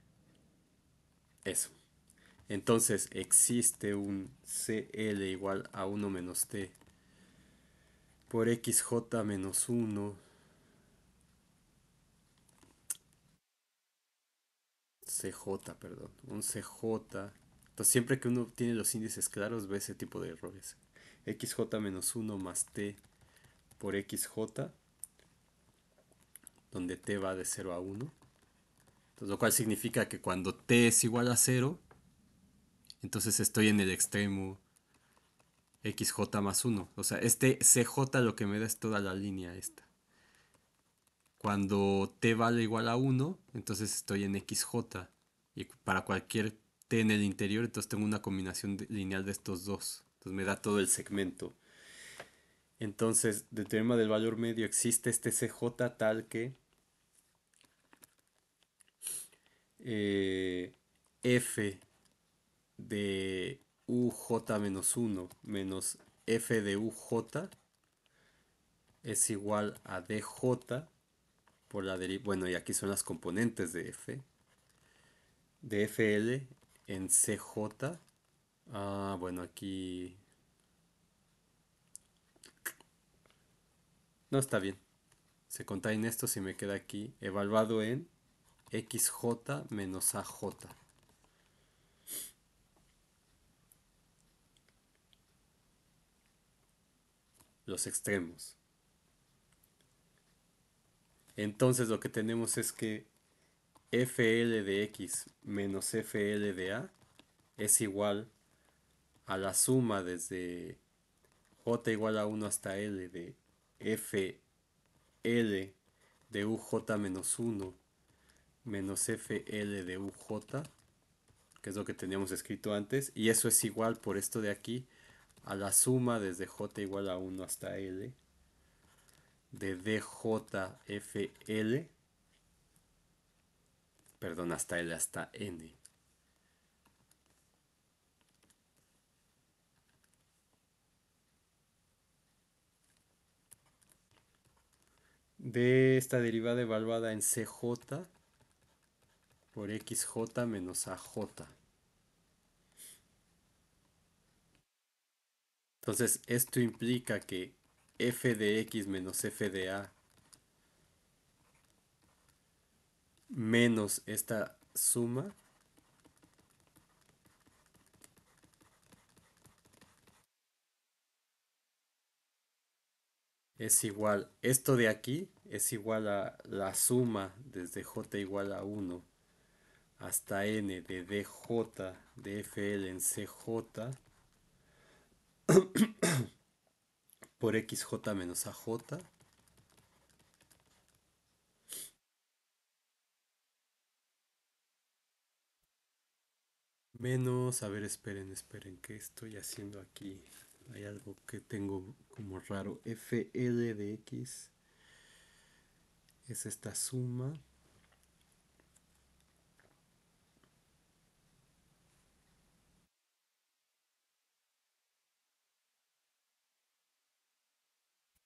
eso. Entonces existe un cl igual a 1 menos t por xj menos 1 cj, perdón, un cj. Entonces siempre que uno tiene los índices claros ve ese tipo de errores. Xj menos 1 más t por xj, donde t va de 0 a 1. Entonces, lo cual significa que cuando t es igual a 0, entonces estoy en el extremo xj más 1. O sea, este cj lo que me da es toda la línea esta. Cuando t vale igual a 1, entonces estoy en xj. Y para cualquier t en el interior, entonces tengo una combinación lineal de estos dos. Entonces me da todo el segmento. Entonces, del teorema del valor medio existe este cj tal que f de uj menos 1 menos f de uj es igual a dj por la derivada. Bueno, y aquí son las componentes de f. De fl en cj. Bueno, aquí no está bien. Se contraen estos y me queda aquí evaluado en xj menos aj. Los extremos. Entonces lo que tenemos es que fl de x menos fl de a es igual a la suma desde j igual a 1 hasta l de fl de uj menos 1 menos fl de uj, que es lo que teníamos escrito antes, y eso es igual por esto de aquí a la suma desde j igual a 1 hasta l de djfl, perdón, hasta l hasta n, de esta derivada evaluada en cj por xj menos aj. Entonces esto implica que f de x menos f de a menos esta suma es igual, esto de aquí es igual a la suma desde j igual a 1 hasta n de dj de fl en cj por xj menos aj menos, a ver, esperen, ¿qué estoy haciendo aquí? Hay algo que tengo como raro. FL de X es esta suma.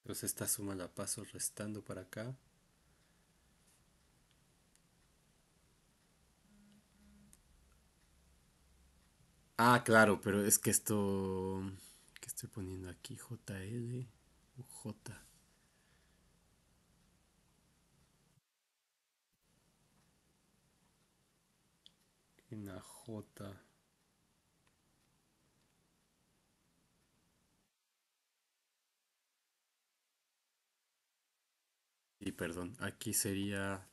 Entonces esta suma la paso restando para acá. Ah, claro, pero es que esto... ¿Qué estoy poniendo aquí? JL o J. En la J. Y perdón, aquí sería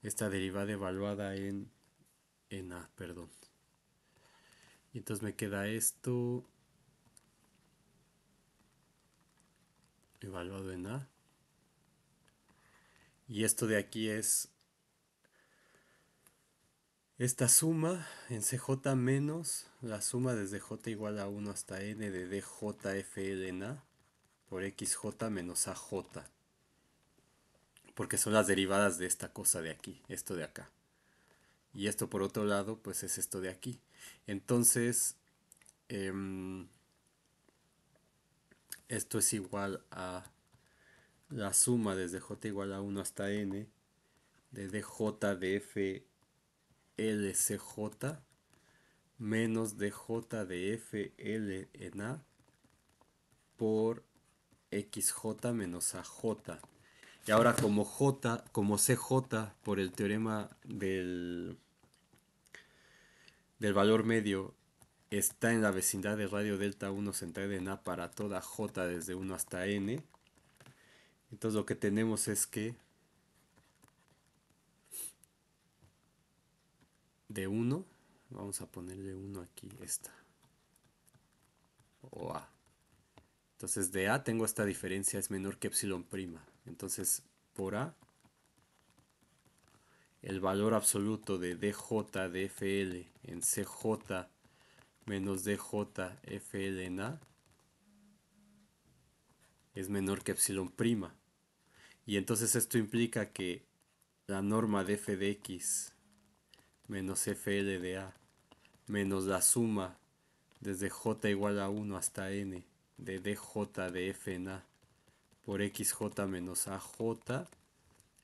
esta derivada evaluada en A, perdón. Y entonces me queda esto evaluado en A. Y esto de aquí es esta suma en CJ menos la suma desde J igual a 1 hasta N de DJFL en A por XJ menos AJ. Porque son las derivadas de esta cosa de aquí, esto de acá. Y esto por otro lado, pues es esto de aquí. Entonces, em, esto es igual a la suma desde J igual a 1 hasta N de DJ de F LCJ menos DJ de FL en A por XJ menos AJ. Y ahora como J, como CJ por el teorema del valor medio está en la vecindad de radio delta 1 centrada en A para toda J desde 1 hasta N, entonces lo que tenemos es que de 1, vamos a ponerle 1 aquí, esta, o A. Entonces de A tengo esta diferencia, es menor que epsilon prima. Entonces por A, el valor absoluto de DJ de FL en CJ menos DJ FL en A es menor que epsilon prima. Y entonces esto implica que la norma de f de x menos fl de a menos la suma desde j igual a 1 hasta n de dj de f en a por xj menos aj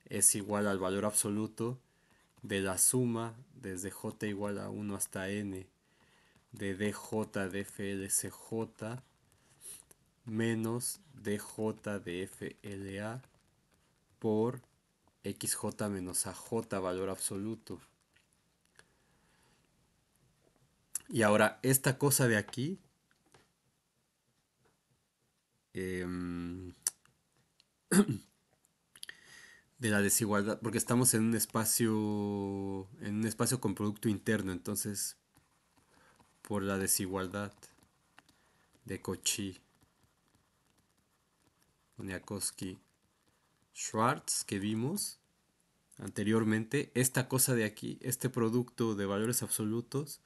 es igual al valor absoluto de la suma desde j igual a 1 hasta n de dj de flcj menos dj de fla por xj menos aj valor absoluto. Y ahora esta cosa de aquí, eh, de la desigualdad, porque estamos en un espacio con producto interno, entonces por la desigualdad de Cauchy, Oniakowski, Schwartz que vimos anteriormente, esta cosa de aquí, este producto de valores absolutos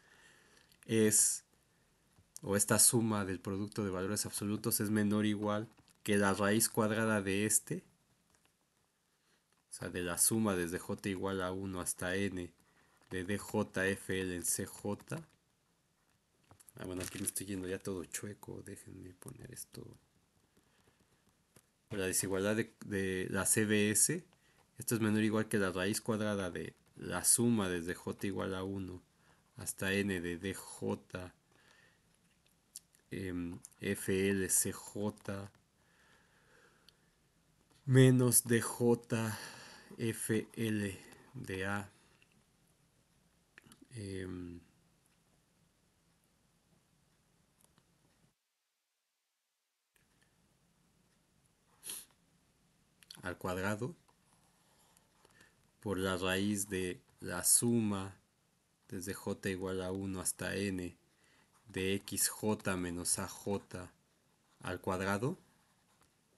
es, o esta suma del producto de valores absolutos es menor o igual que la raíz cuadrada de este, o sea, de la suma desde j igual a 1 hasta n de djfl en cj. Ah, bueno, aquí me estoy yendo ya todo chueco. Déjenme poner esto. La desigualdad de la CBS. Esto es menor o igual que la raíz cuadrada de la suma desde j igual a 1 hasta n de dj FLCJ menos dj FL de A em, al cuadrado por la raíz de la suma desde j igual a 1 hasta n de xj menos aj al cuadrado.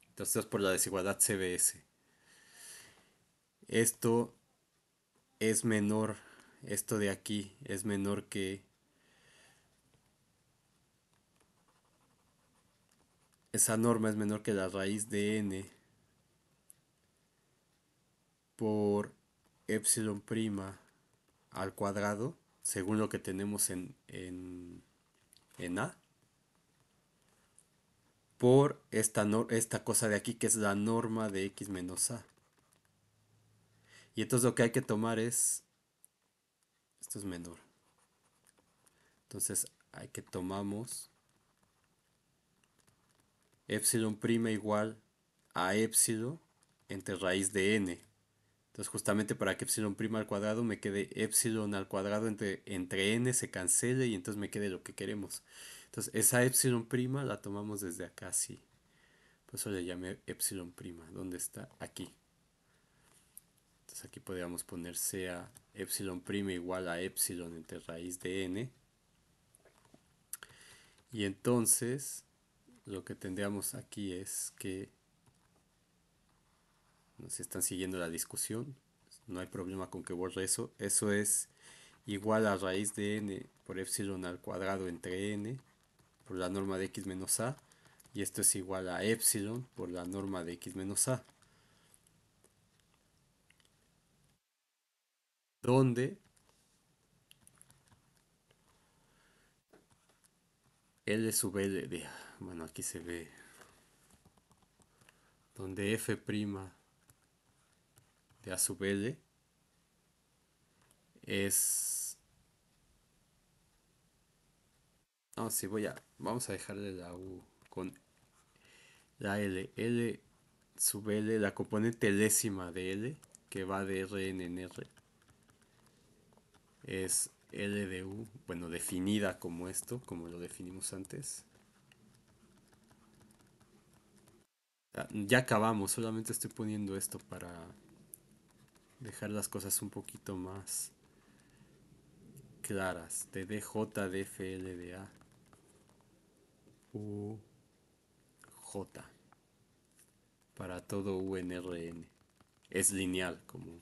Entonces es por la desigualdad CBS. Esto es menor, esto de aquí es menor que, esa norma es menor que la raíz de n por epsilon prima al cuadrado, según lo que tenemos en A, por esta cosa de aquí que es la norma de x menos A. Y entonces lo que hay que tomar es, esto es menor. Entonces hay que tomamos epsilon prima igual a epsilon entre raíz de n. Entonces justamente para que epsilon prima al cuadrado me quede epsilon al cuadrado entre n se cancele y entonces me quede lo que queremos. Entonces esa epsilon prima la tomamos desde acá así. Por eso le llamé epsilon prima. ¿Dónde está? Aquí. Entonces aquí podríamos poner sea epsilon prima igual a epsilon entre raíz de n. Y entonces lo que tendríamos aquí es que, no sé si están siguiendo la discusión, no hay problema con que borre eso. Eso es igual a raíz de n por epsilon al cuadrado entre n por la norma de x menos a. Y esto es igual a epsilon por la norma de x menos a. Donde L sub L de, bueno, aquí se ve, donde f' de a sub L es, no, sí, vamos a dejarle la U con la L sub L, la componente lésima de L, que va de Rn en R, es L de U, bueno, definida como esto, como lo definimos antes. Ya acabamos, solamente estoy poniendo esto para dejar las cosas un poquito más claras. De DJ de FL de A U J para todo U en Rn. Es lineal, como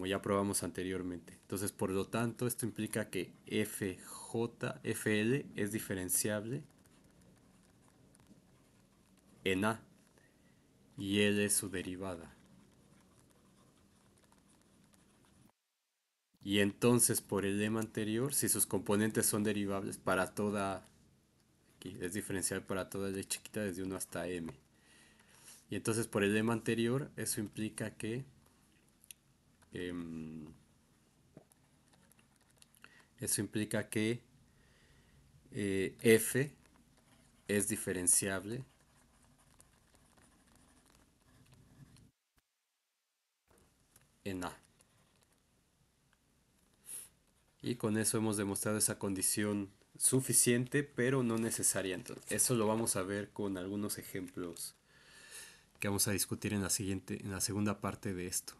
ya probamos anteriormente. Entonces, por lo tanto, esto implica que FL es diferenciable en A y L es su derivada. Y entonces, por el lema anterior, si sus componentes son derivables para toda, aquí es diferencial para toda L chiquita desde 1 hasta M. Y entonces, por el lema anterior, eso implica que em, F es diferenciable en A. Y con eso hemos demostrado esa condición suficiente, pero no necesaria. Entonces, eso lo vamos a ver con algunos ejemplos que vamos a discutir en la segunda parte de esto.